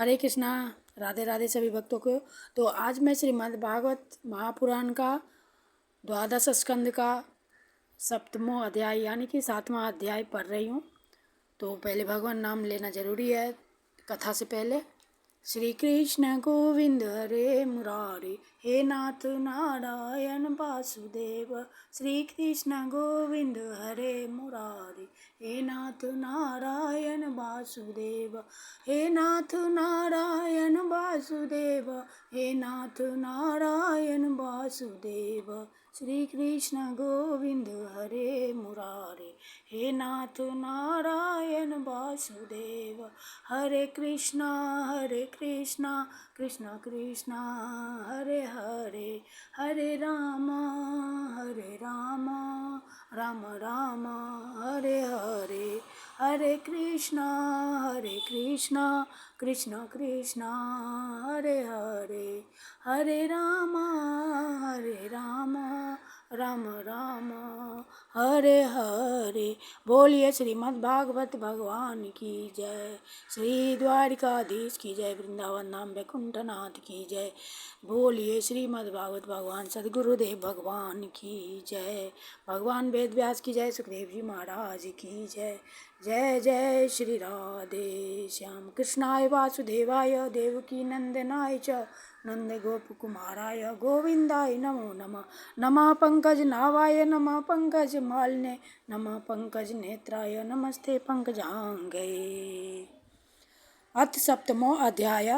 हरे कृष्णा। राधे राधे सभी भक्तों को। तो आज मैं श्रीमद् भागवत महापुराण का द्वादश स्कंद का सप्तमों अध्याय यानी कि 7वां अध्याय पढ़ रही हूँ। तो पहले भगवान नाम लेना जरूरी है कथा से पहले। श्री कृष्ण गोविंद हरे मुरारी, हे नाथ नारायण वासुदेव। श्री कृष्ण गोविंद हरे मुरारी, हे नाथ नारायण वासुदेव। हे नाथ नारायण वासुदेव, हे नाथ नारायण वासुदेव। श्री कृष्ण गोविंद हरे मुरारी, हे नाथ नारायण वासुदेव। हरे कृष्णा कृष्णा कृष्णा हरे हरे, हरे राम राम राम हरे हरे। हरे कृष्णा कृष्ण कृष्णा हरे हरे, हरे राम राम राम हरे हरे। बोलिए श्रीमद् भागवत भगवान की जय। श्री द्वारिकाधीश की जय। वृंदावन धाम वैकुंठनाथ की जय। बोलिए श्रीमद् भागवत भगवान सद्गुरुदेव भगवान की जय। भगवान वेद व्यास की जय। सुखदेव जी महाराज की जय। जय जय श्री राधे श्याम कृष्णाय वासुदेवाय देवकी नंदनाय च नंद गोप कुमाराय गोविंदाय नमो नमः। नमः पंकज नावाय नमः पंकज मालिने, नमः पंकज नेत्राय नमस्ते पंकजांगे। अथ सप्तमो अध्याय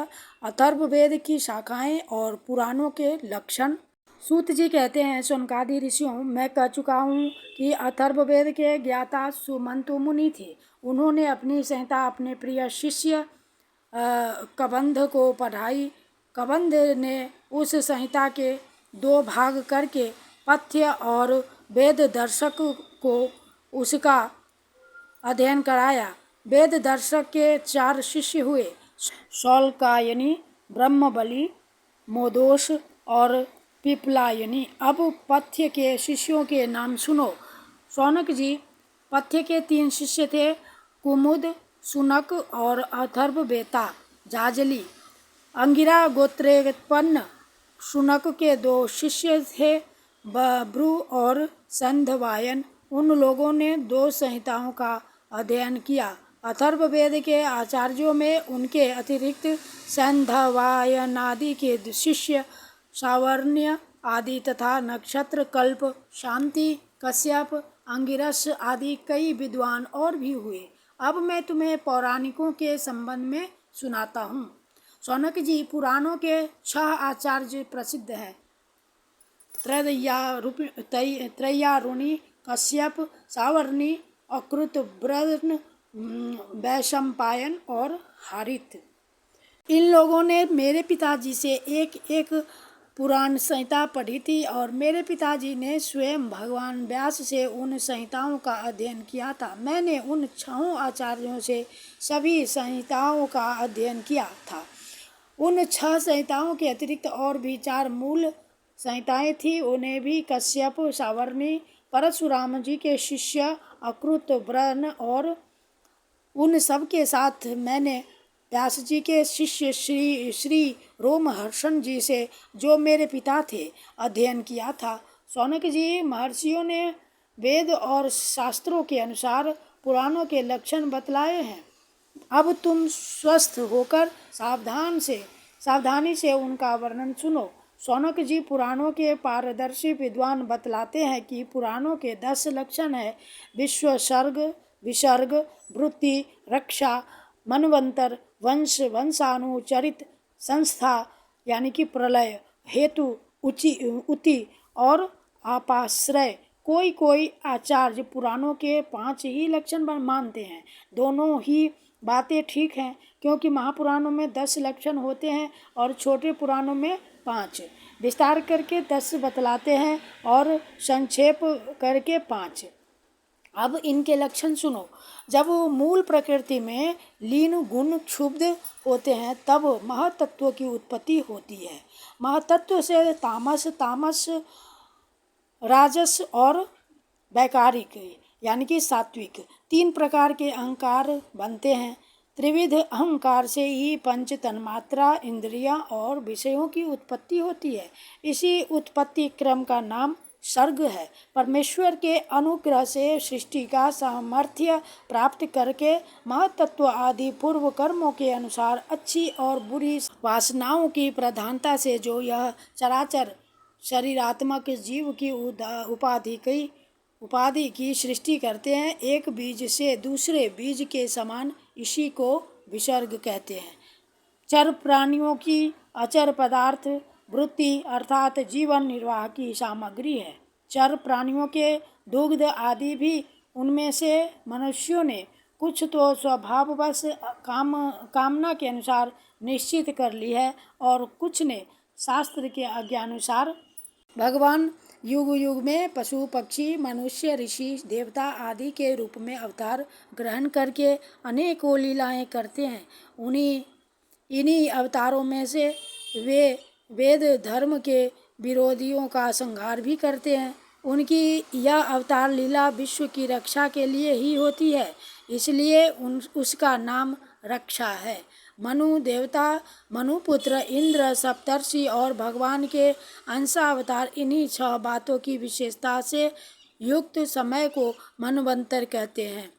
अथर्ववेद की शाखाएं और पुराणों के लक्षण। सूत जी कहते हैं, शौनकादि ऋषियों, मैं कह चुका हूँ कि अथर्ववेद के ज्ञाता सुमंतु मुनि थे। उन्होंने अपनी संहिता अपने प्रिय शिष्य कबंध को पढ़ाई। कबंध ने उस संहिता के 2 भाग करके पथ्य और वेद दर्शक को उसका अध्ययन कराया। वेद दर्शक के 4 शिष्य हुए, शौल्कायनी, ब्रह्मबली, मोदोष और पिपलायनी। अब पथ्य के शिष्यों के नाम सुनो। शौनक जी, पथ्य के 3 शिष्य थे, कुमुद, सुनक और अथर्ववेता जाजली। अंगिरा गोत्रोत्पन्न शुनक के 2 शिष्य थे, बब्रु और संधवायन। उन लोगों ने 2 संहिताओं का अध्ययन किया। अथर्ववेद के आचार्यों में उनके अतिरिक्त संधवायनादि के शिष्य सावर्ण्य आदि तथा नक्षत्र, कल्प, शांति, कश्यप, अंगिरस आदि कई विद्वान और भी हुए। अब मैं तुम्हें पौराणिकों के संबंध में सुनाता हूँ। शौनक जी, पुराणों के 6 आचार्य प्रसिद्ध हैं, त्रैयारुणि, कश्यप, सावर्णी, अकृत, ब्रह्म, वैशंपायन और हारित। इन लोगों ने मेरे पिताजी से एक पुराण संहिता पढ़ी थी और मेरे पिताजी ने स्वयं भगवान व्यास से उन संहिताओं का अध्ययन किया था। मैंने उन 6 आचार्यों से सभी संहिताओं का अध्ययन किया था। उन 6 संहिताओं के अतिरिक्त और भी 4 मूल संहिताएं थी। उन्हें भी कश्यप, सावर्णी, परशुराम जी के शिष्य अकृत, ब्रह्म और उन सब के साथ मैंने व्यास जी के शिष्य श्री रोमहर्षण जी से, जो मेरे पिता थे, अध्ययन किया था। शौनक जी, महर्षियों ने वेद और शास्त्रों के अनुसार पुराणों के लक्षण बतलाए हैं। अब तुम स्वस्थ होकर सावधानी से उनका वर्णन सुनो। शौनक जी, पुराणों के पारदर्शी विद्वान बतलाते हैं कि पुराणों के 10 लक्षण है: विश्वसर्ग, विसर्ग, वृत्ति, रक्षा, मनवंतर, वंश, वंशानुचरित, संस्था यानी कि प्रलय, हेतु, उति और आपाश्रय। कोई आचार्य पुराणों के 5 ही लक्षण मानते हैं। दोनों ही बातें ठीक हैं, क्योंकि महापुराणों में 10 लक्षण होते हैं और छोटे पुराणों में 5। विस्तार करके 10 बतलाते हैं और संक्षेप करके 5। अब इनके लक्षण सुनो। जब मूल प्रकृति में लीन गुण क्षुब्ध होते हैं तब महतत्व की उत्पत्ति होती है। महतत्व से तामस, राजस और वैकारिक यानी कि सात्विक 3 प्रकार के अहंकार बनते हैं। त्रिविध अहंकार से ही पंच तन्मात्रा, इंद्रियां और विषयों की उत्पत्ति होती है। इसी उत्पत्ति क्रम का नाम सर्ग है। परमेश्वर के अनुग्रह से सृष्टि का सामर्थ्य प्राप्त करके महतत्व आदि पूर्व कर्मों के अनुसार अच्छी और बुरी वासनाओं की प्रधानता से जो यह चराचर शरीरात्मक जीव की उपाधि की सृष्टि करते हैं, एक बीज से दूसरे बीज के समान, इसी को विसर्ग कहते हैं। चर प्राणियों की अचर पदार्थ वृत्ति अर्थात जीवन निर्वाह की सामग्री है। चर प्राणियों के दुग्ध आदि भी उनमें से मनुष्यों ने कुछ तो स्वभाववश कामना के अनुसार निश्चित कर ली है और कुछ ने शास्त्र के आज्ञानुसार भगवान युग युग में पशु पक्षी मनुष्य ऋषि देवता आदि के रूप में अवतार ग्रहण करके अनेकों लीलाएं करते हैं। इन्हीं अवतारों में से वे वेद धर्म के विरोधियों का संहार भी करते हैं। उनकी यह अवतार लीला विश्व की रक्षा के लिए ही होती है, इसलिए उसका नाम रक्षा है। मनु देवता, मनुपुत्र, इंद्र, सप्तर्षि और भगवान के अंशावतार, इन्हीं 6 बातों की विशेषता से युक्त समय को मनवंतर कहते हैं।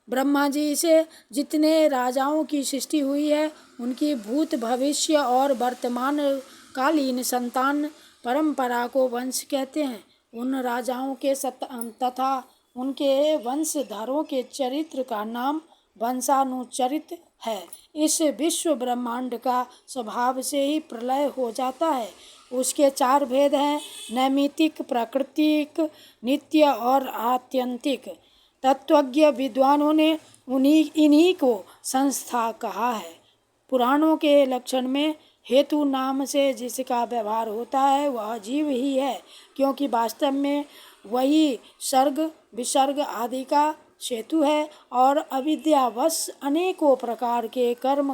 ब्रह्मा जी से जितने राजाओं की सृष्टि हुई है, उनकी भूत भविष्य और वर्तमान कालीन संतान परंपरा को वंश कहते हैं। उन राजाओं के तथा उनके वंशधरों के चरित्र का नाम वंशानुचरित है। इस विश्व ब्रह्मांड का स्वभाव से ही प्रलय हो जाता है। उसके 4 भेद हैं, नैमित्तिक, प्राकृतिक, नित्य और आत्यंतिक। तत्वज्ञ विद्वानों ने इन्हीं को संस्था कहा है। पुराणों के लक्षण में हेतु नाम से जिसका व्यवहार होता है वह जीव ही है, क्योंकि वास्तव में वही सर्ग विसर्ग आदि का सेतु है और अविद्यावश अनेकों प्रकार के कर्म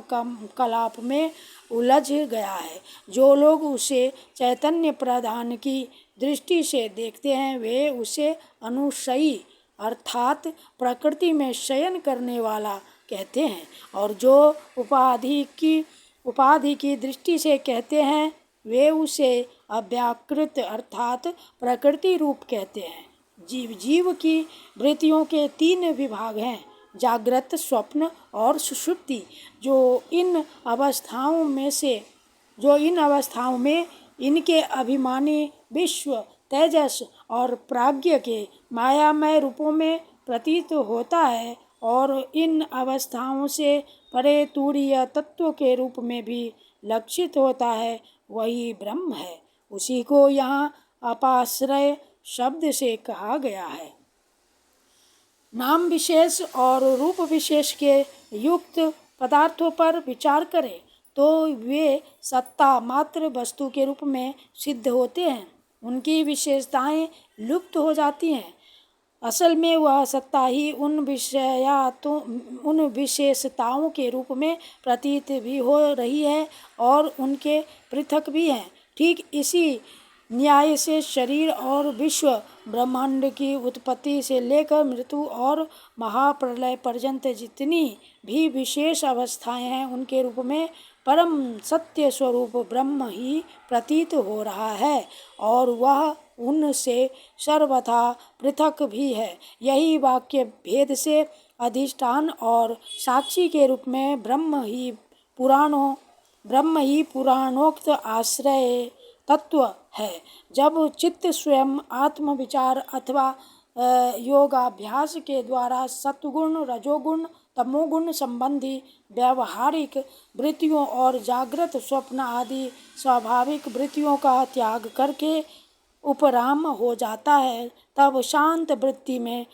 कलाप में उलझ गया है। जो लोग उसे चैतन्य प्रधान की दृष्टि से देखते हैं, वे उसे अनुशयी अर्थात प्रकृति में शयन करने वाला कहते हैं, और जो उपाधि की दृष्टि से कहते हैं, वे उसे अव्याकृत अर्थात प्रकृति रूप कहते हैं। जीव की वृत्तियों के 3 विभाग हैं, जागृत, स्वप्न और सुषुप्ति। जो इन अवस्थाओं में इनके अभिमानी विश्व, तेजस और प्राज्ञ के मायामय रूपों में प्रतीत होता है और इन अवस्थाओं से परे तुरीय तत्व के रूप में भी लक्षित होता है, वही ब्रह्म है। उसी को यहाँ अपाश्रय शब्द से कहा गया है। नाम विशेष और रूप विशेष के युक्त पदार्थों पर विचार करें तो वे सत्ता मात्र वस्तु के रूप में सिद्ध होते हैं। उनकी विशेषताएं लुप्त हो जाती हैं। असल में वह सत्ता ही उन विशेषताओं के रूप में प्रतीत भी हो रही है और उनके पृथक भी हैं। ठीक इसी न्याय से शरीर और विश्व ब्रह्मांड की उत्पत्ति से लेकर मृत्यु और महाप्रलय पर्यंत जितनी भी विशेष अवस्थाएं हैं, उनके रूप में परम सत्य स्वरूप ब्रह्म ही प्रतीत हो रहा है और वह उनसे सर्वथा पृथक भी है। यही वाक्य भेद से अधिष्ठान और साक्षी के रूप में ब्रह्म ही पुराणोक्त आश्रय तत्व है। जब चित्त स्वयं आत्मविचार अथवा योगाभ्यास के द्वारा सत्वगुण, रजोगुण, तमोगुण संबंधी व्यावहारिक वृत्तियों और जागृत स्वप्न आदि स्वाभाविक वृत्तियों का त्याग करके उपराम हो जाता है, तब शांत वृत्ति में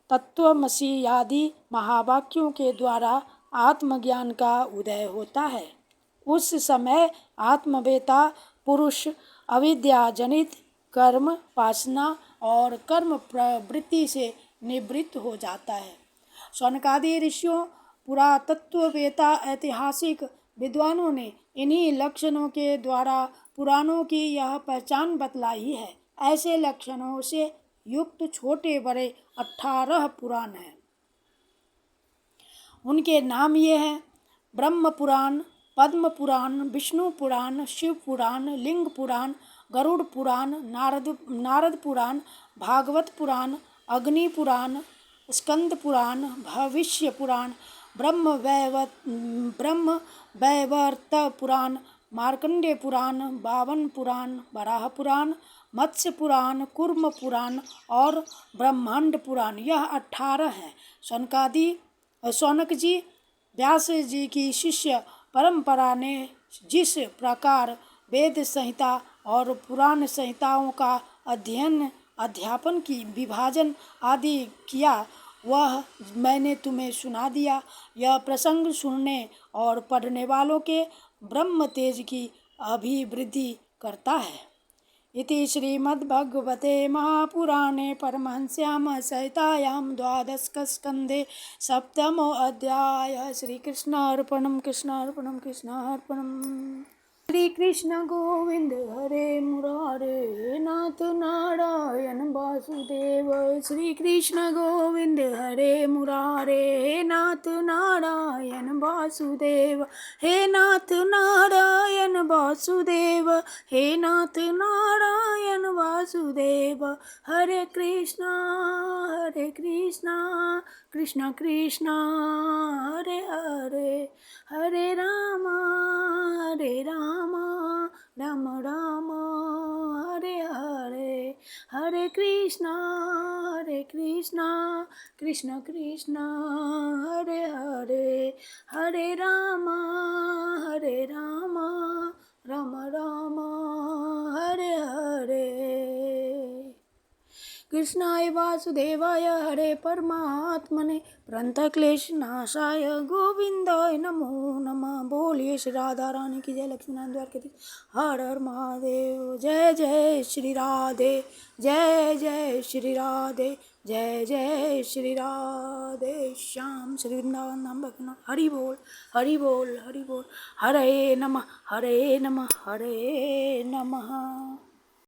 तत्वमसि आदि महावाक्यों के द्वारा आत्मज्ञान का उदय होता है। उस समय आत्मवेता पुरुष अविद्या जनित कर्म वासना और कर्म प्रवृत्ति से निवृत्त हो जाता है। शौनकादि ऋषियों, पुरातत्ववेता, ऐतिहासिक विद्वानों ने इन्हीं लक्षणों के द्वारा पुराणों की यह पहचान बतलाई है। ऐसे लक्षणों से युक्त छोटे बड़े 18 पुराण हैं। उनके नाम ये हैं ब्रह्म पुराण, पद्म पुराण, विष्णु पुराण, शिव पुराण, लिंग पुराण, गरुड़ पुराण, नारद पुराण, भागवत पुराण, अग्नि पुराण, स्कंद पुराण, भविष्य पुराण, ब्रह्म वैवर्त पुराण, मार्कंडेय पुराण, बावन पुराण, वराह पुराण, मत्स्य पुराण, कूर्म पुराण और ब्रह्मांड पुराण, यह 18 हैं। शौनक जी व्यास जी की शिष्य परंपरा ने जिस प्रकार वेद संहिता और पुराण संहिताओं का अध्यापन की विभाजन आदि किया, वह मैंने तुम्हें सुना दिया। यह प्रसंग सुनने और पढ़ने वालों के ब्रह्म तेज की अभिवृद्धि करता है। इति श्रीमद्भगवते महापुराणे परमहंस्यां संहितायां 12 स्कन्धे 7मो अध्याय। श्रीकृष्णार्पणं कृष्णार्पणं कृष्णार्पणम्। श्री कृष्ण गोविंद हरे मुरारे नाथ नारायण वासुदेव। श्री कृष्ण गोविंद हरे मुरारे नाथ नारायण वासुदेव। हे नाथ नारायण वासुदेव, हे नाथ नारायण वासुदेव। हरे कृष्णा कृष्ण कृष्ण हरे हरे, हरे राम राम राम हरे हरे। हरे कृष्णा कृष्ण कृष्ण हरे हरे, हरे राम राम राम हरे हरे। कृष्णाय वासुदेवाय हरे परमात्मने प्रणतक्लेशनाशाय गोविंदाय नमो नमः। बोलिए श्री राधा रानी की जय, लक्ष्मी नारायण द्वार के हर हर महादेव। जय जय श्री राधे, जय जय श्री राधे, जय जय श्री राधे श्याम। श्री वृंदावन धाम भगवान। हरि बोल हरि बोल हरि बोल। हरे नमः हरे नमः हरे नमः।